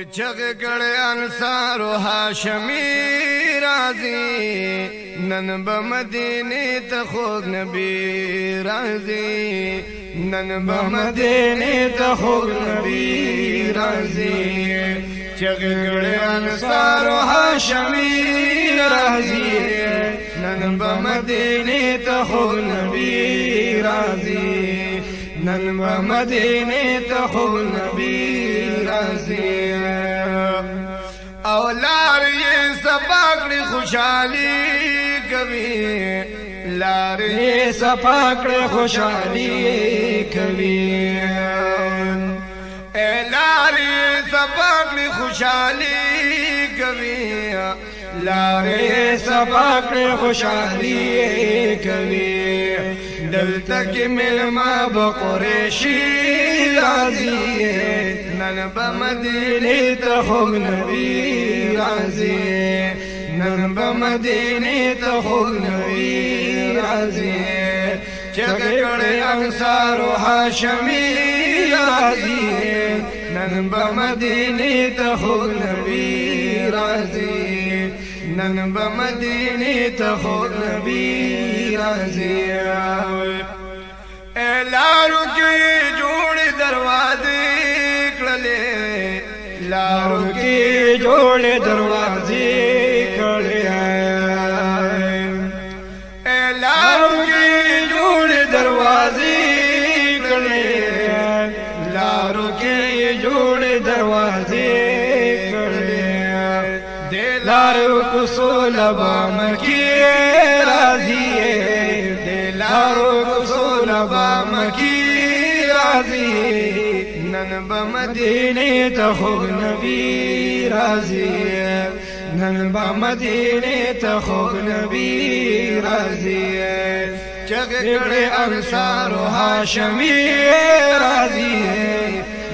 چغ کړه انصار او هاشمی راضی نن بمدینه ته خو نبی راضی نن بمدینه ته خو نبی راضی چغ کړه انصار او هاشمی راضی نن بمدینه ته خو نبی راضی نن بمدینه ته خو نبی راضی او لار یہ سپاکڑی خوشحالی کبھی لار یہ سپاکڑی خوشحالی کبھی اے لار یہ سپاکڑی خوشحالی کبھی لار یہ سپاکڑی خوشحالی کبھی دل تک ملما بقریشی راضی نن بمدینه ته خو نبی راضی نن بمدینه ته خو نبی راضی چغ کړه انصار او هاشمی راضی نن بمدینه ته خو نبی راضی نن بمدینه ته خو نبی راضی لارو کې جوړ دروازې کړلې لارو کې جوړ دروازې کړلې لارو کې جوړ دروازې کړلې لارو کې جوړ دروازې کړلې دلارو کو سولبام کې راضي دلارو کو سولبام کې راضي نن بمدینه ته خو نبی راضي نن بمدینه ته خو نبی راضي چغ کړه انصار او هاشمی راضي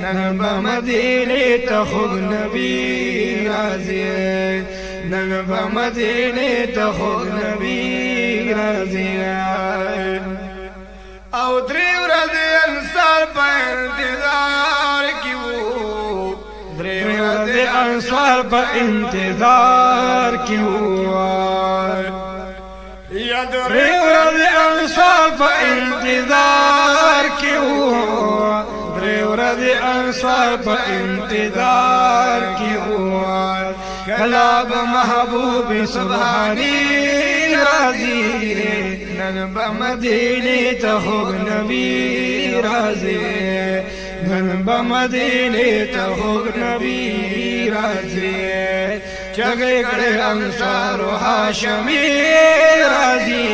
نن بمدینه ته خو نبی راضي نن بمدینه ته خو نبی راضي او درې ورځې انصار په انتظار کې وو درې ورځې انصار په انتظار کې وو یا درې ورځې انصار په انتظار کې وو درې ورځې انصار په انتظار کې وو کلا به محبوب سبحانی راضی نن بمدینه ته خو نبی راضی نن بمدینه ته خو نبی راضی چغ کړه انصار او هاشمی راضی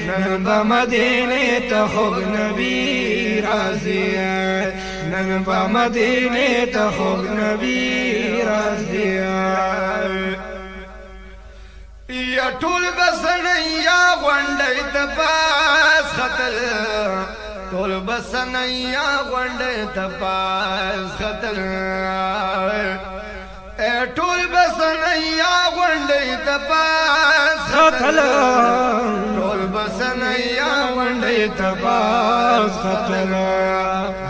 نن بمدینه ته خو نبی راضی نن بمدینه ته خو نبی راضی یا ټول بسنیا غونډې ته پاس خطر ټول بسنیا غونډې ته پاس خطر ټول بسنیا غونډې ته پاس خطر ټول بسنیا غونډې ته پاس خطر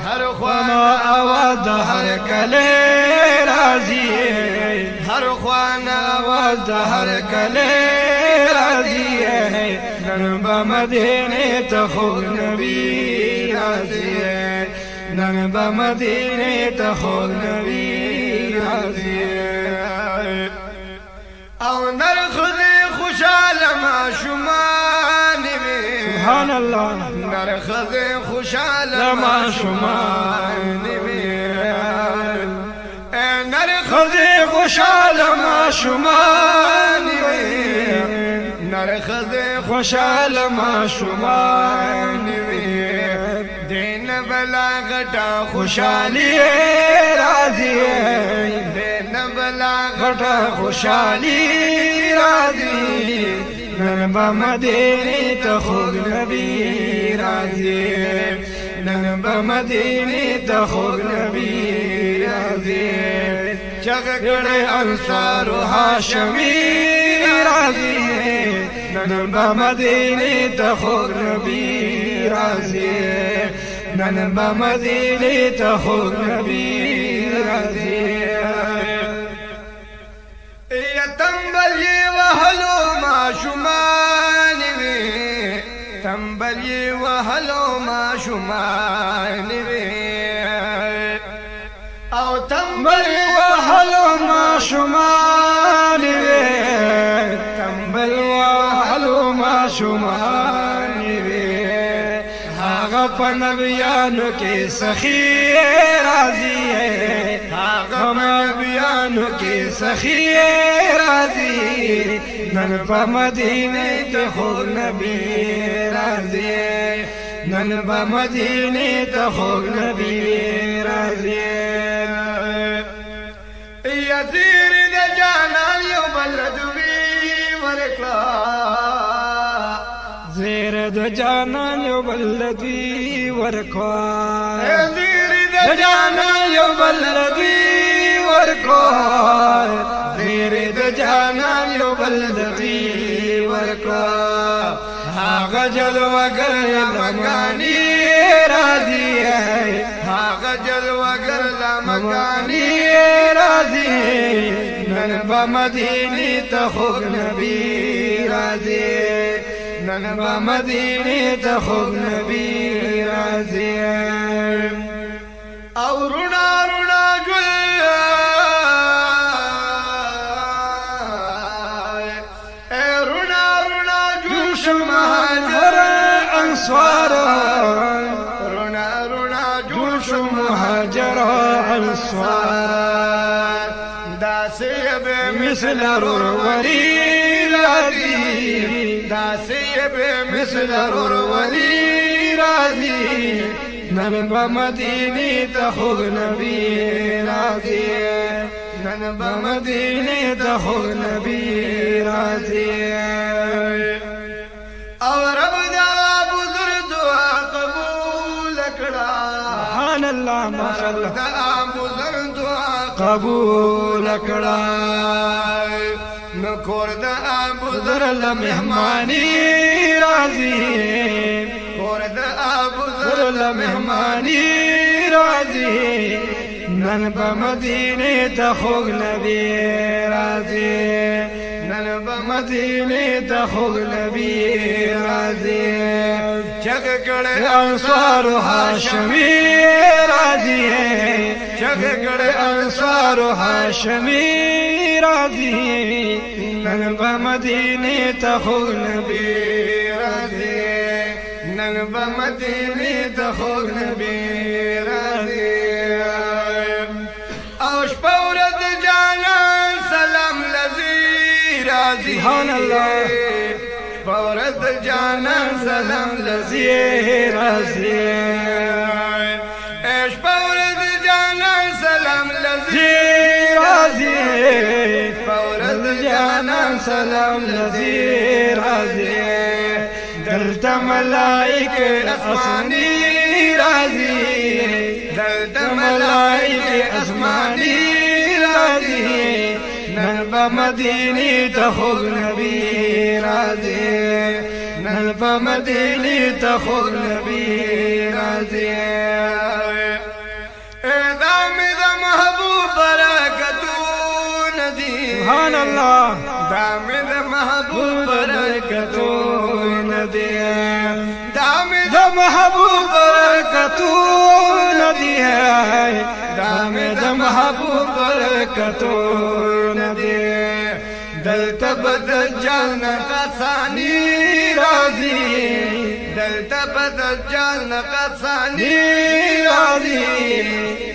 هر خوانه आवाज هر کله راضي هر خوانه आवाज هر کله راضي نن بمدینه ته خو نبی راضي نن بمدینه ته خو نبی راضي او نرخذ خوشاله ما شومان سبحان الله نرخذ خوشاله ما شومان نرخذ خوشاله ما شومان نرخذ خوشاله ما شومان دین بلا غټا خوشالي راضي دین بلا غټا خوشالي راضي نن بمدینه ته خو نبی راضي نن بمدینه ته خو نبی راضي چغ کړه انصار او هاشمی راضي نن بمدینه ته خو نبی راضي نن بمدینه ته خو نبی راضي تنبل یې وهلو ماشومان وې او تنبل یې وهلو ماشومان وې تنبل وهلو ماشومان وې هغه په نبیانو کې سخی راضي هغه نبیانو کې سخی راضي نن په مدینه کې خوږ نبی راضي نن په مدینه کې خوږ نبی راضي یذیر د جانان یو بلدوی ورکړه زیر د جانان یو بلدوی ورکړه یذیر د جانان یو بلدوی ورکړه زیر د جانان یو بلدوی ورکړه هغه جلوګر لمګانی راضي هغه جلوګر لمګانی راضي نن په مدینه ته خوږ نبی راضي نن په مدینه ته خوږ نبی راضي او رونا رونا ګل رونا رونا ګل شمهاجر انصار رونا رونا ګل شمهاجر انصار داسې به مثل روری راضي داسې به مثل روری راضي نن په مدینه ته خوږ نبی راضي نن په مدینه ته خوږ نبی راضي او رب دا بزرگ دعا قبول کړه سبحان الله ماشاءالله دا بزرگ دعا قبول کړه نو کور دا بزرگ مهمانی راضي کور دا بزرگ مهمانی راضي نن په مدینه ته خوږ نبی راضي نن په مدینه ته خوږ نبی راضي چغ کړه انصار هاشمی راضي چغ کړه انصار هاشمی راضي نن په مدینه ته خوږ نبی راضي نن په مدینه ته خوږ نبی راضي او شپه ورځ جانان سلام لذي راضي سبحان الله شپه ورځ جانان سلام لذي راضي شپه ورځ جانان سلام لذي راضي شپه ورځ جانان سلام لذي راضي دلته ملائکه اسماني راضي دلته ملائکه اسماني راضي نن په مدینه ته خوږ نبی راضي نن په مدینه ته خوږ نبی راضي اعدام د محبوب برکتونه دي سبحان الله دام د محبوب برکتونه دي دام د محبوب برکتونه دي دام د محبوب برکتونه دي دلته بد جان قصانی راضي دلته بد جان قصانی راضي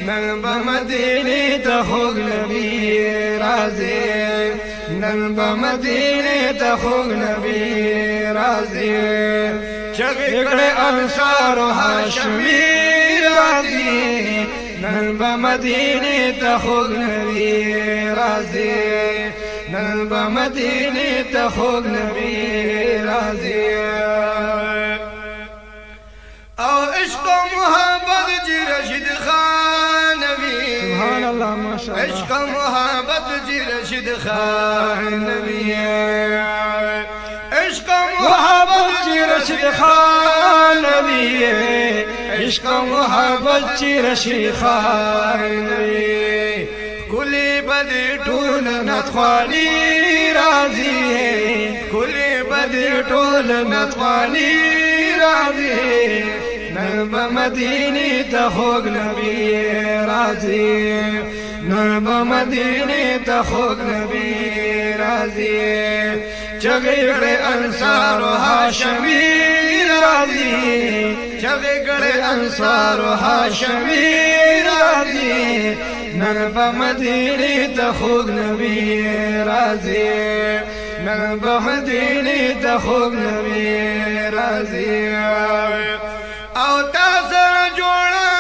نن په مدینه ته خوږ نبی راضي نن په مدینه ته خوږ نبی راضي چغ کړه انصار هاشمی راضي نن په مدینه ته خوږ نبی راضي نن په مدینه ته خوږ نبی راضي او عشق و محبت جی رشید خان نبی سبحان الله ماشاءالله عشق و محبت جی رشید خان نبی عشق و محبت جی رشید خان نبی عشق و محبت جی رشید خان نبی کلی بدی ټول نتخوانی راضی کلی بدی ټول نتخوانی راضي نرب مديني تخوق نبي راضي نرب مديني تخوق نبي راضي چغې انصار هاشمي راضي چغې انصار هاشمي راضي نرب مديني تخوق نبي راضي نرب مديني تخوق نبي راضي او تاسر جوړا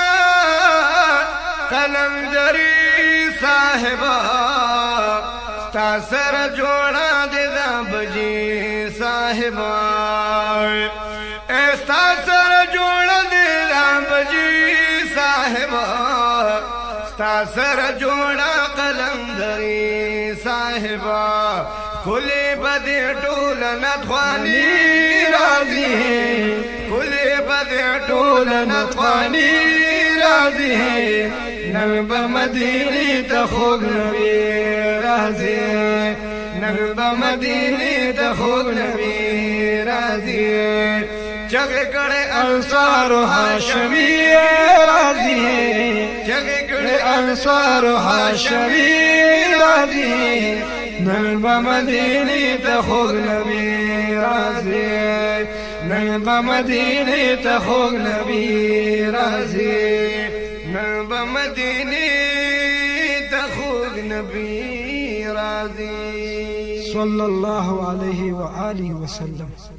قلندري صاحبا تاسر جوړا د بجي صاحبا تاسر جوړا د بجي صاحبا تاسر جوړا قلندري صاحبا کلی بدی ټول نتوانی راضی کلی بدی ټول نتوانی راضی نرب مدینی تخوق نبی راضی نرب مدینی تخوق نبی راضی چغې کړه انصار هاشمی راضی چغې کړه انصار هاشمی راضی نرب مدینی تخوق نبی راضی نرب مدینی تخوق نبی راضی نرب مدینی تخوق نبی راضی صلی الله علیه و آله وسلم.